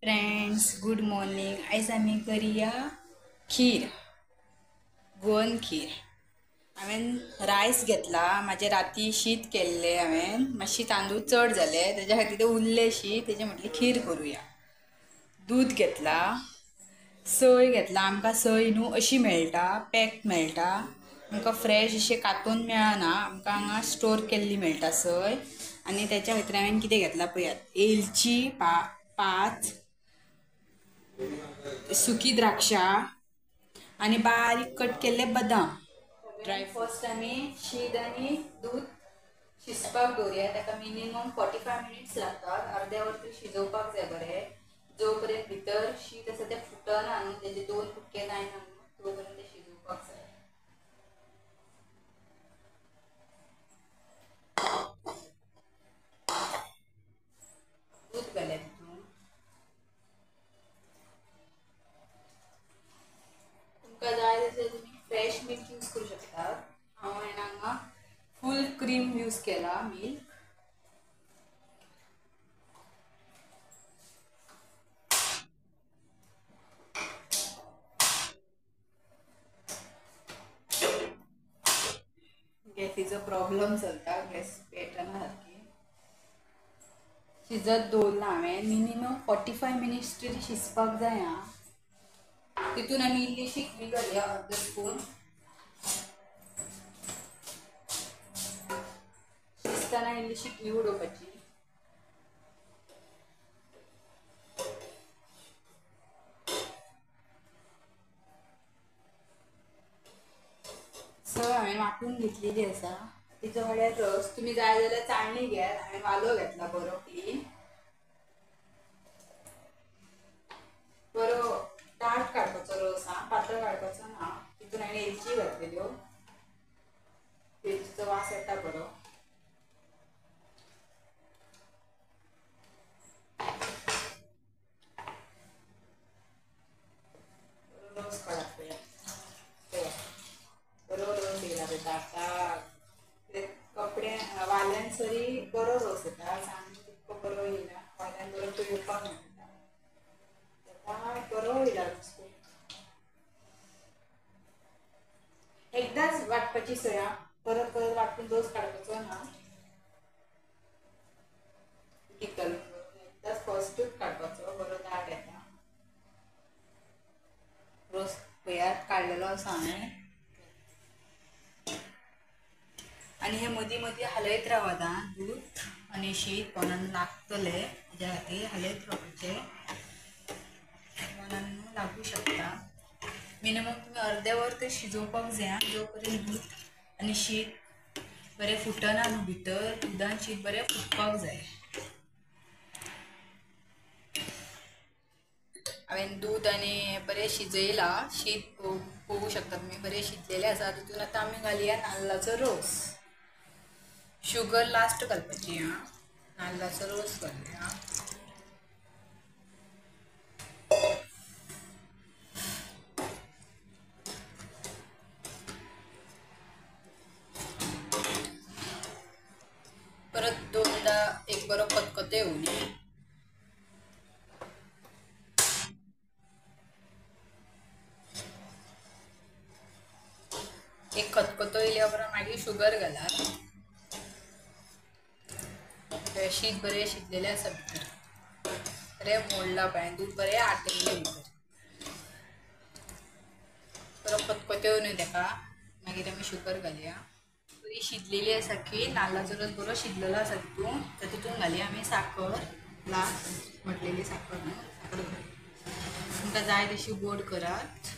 Friends good morning. आयज आमी करुया खीर, गोवन खीर. हांवें रायस घेतला. म्हाजे राती शीत केल्ले. हांवें मातशी तांदूळ चड जाले तेज्या खातीर ते उरले शीत तेजे म्हटले खीर करुया. दूध घेतला, सय घेतला. आमकां सय न्हू अशी मेळटा, पॅक मेळटा. आमकां फ्रेश अशें कातून मेळना, आमकां हांगा स्टोर केल्ली मेळटा सय. आनी तेच्या खातीर हांवें कितें घेतला पळयात, एलची 5, सुकी द्राक्षां आनी बारीक कट केल्ले बदाम. फर्स्ट आमी शीत आनी दूध शिजपाक दवरया. ताका मिनिमम 45 मिनिट्स लागतात. अर्दे वर तरी शिजोवपाक जाय बरें. जो पर्यंत भितर शीत आसा तें फुटना न्हू, तेजे 2 फुटके जायना न्हू, तो पर्यंत तें शिजोवपाक जाय. दूध घालया तितून. तुमकां जाय तशें तुमी फ्रेश मिल्क यूज करूं शकतात. हांवें हांगा फूल क्रीम यूज केला मिल्क. गॅसीचो प्रॉब्लेम चलता, गॅस पेटना सारकी. शिजत दवरला हांवें मिनिमम 45 मिनिट्स तरी शिजपाक जाय. तितून आमी इल्लीशी घी घालया, अर्द स्पून. शिजतना इल्लीशी घी उडोवपाची. सय हांवें वांटून घेतलेली आसा. तिचो वाड्यार रस तुमी जाय जाल्यार चाळणी घेयात. हांवें वालो घेतला बरो क्लीन. बरो दाट काडपाचो रस, पातळ काडपाचो ना. तितून हांवें एलची घातलेल्यो. वेलचीचो वास येता बरो. रस काडप पळयात, बरो रस येयला पळय दाटाक. कपडे वाल्यान सरी बरो रस येता, सांगू तितको बरो येयना. वाल्यान बरो पिळोवपाक मेळटा. बरो येयला रस. एकदाच वाटपाची सय, परत परत वाटून रस काडपाचो ना. एकदाच फर्स्टूच काडपाचो, बरो दाट येता. रस पळयात काडलेलो आसा हांवें. आनी हे मदीं मदीं हालयत रावात. दूध आनी शीत पोंदान लागतले, हेज्या खातीर हालयत रावपाचें. पोंदान लागू शकता. मिनिमम तुमी अर्दे वर तरी शिजोवपाक जाय, जो पर्यंत दूध आनी शीत बरें फुटना न्हू भितर. दुदान शीत बरें फुटपाक जाय. हांवें दूध आनी बरें शिजयला. शीत पळोवंक शकता तुमी बरें शिजलेलें आसा. तितून आतां आमी घालया नाल्लाचो रोस. शुगर लास्ट घालपाची. नाल्लाचो रोस घालया. परत दोनदा एक बरो खतखतो येवं दी. एक खतखतो येयल्या उपरांत मागीर शुगर घालात. शीत बरें शिजलेलें आसा भितर. बरें मोडला पळय, दूध बरें आटयलें भितर. बरो खतखतो येवन तेका मागीर आमी शुगर घालया. बरी शिजलेली आसा खीर. नाल्लाचो रस बरो शिजलेलो आसा तितून. तितून घालया आमी साखर. लास्ट म्हटलेली साखर न्हू, साखर घालया. तुमकां जाय तशी गोड करात,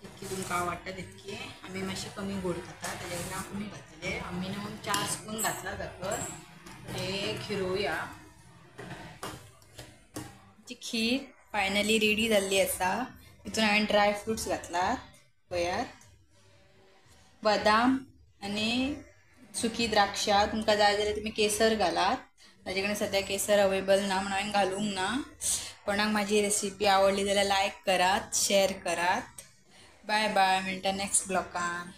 जितकी तुमकां आवडटा तितकी. आमी मातशी कमी गोड खाता, तेज्या खातीर हांव कमी घातलें. हांव मिनिमम 4 स्पून घातला साखर. हे खिरोवया. ची खीर फायनली रेडी जाल्ली आसा. तितून हांवें ड्राय फ्रुट्स घातलात पळयात, बदाम आनी सुकी द्राक्षां. तुमकां जाय जाल्यार तुमी केसर घालात. म्हाजे कडेन सद्या केसर अवेलेबल ना म्हणून हांवें घालूंक ना. कोणाक म्हाजी रेसिपी आवडली जाल्यार लायक करात, शेअर करात. Bye bye. मेळटा नेक्स्ट ब्लॉगान.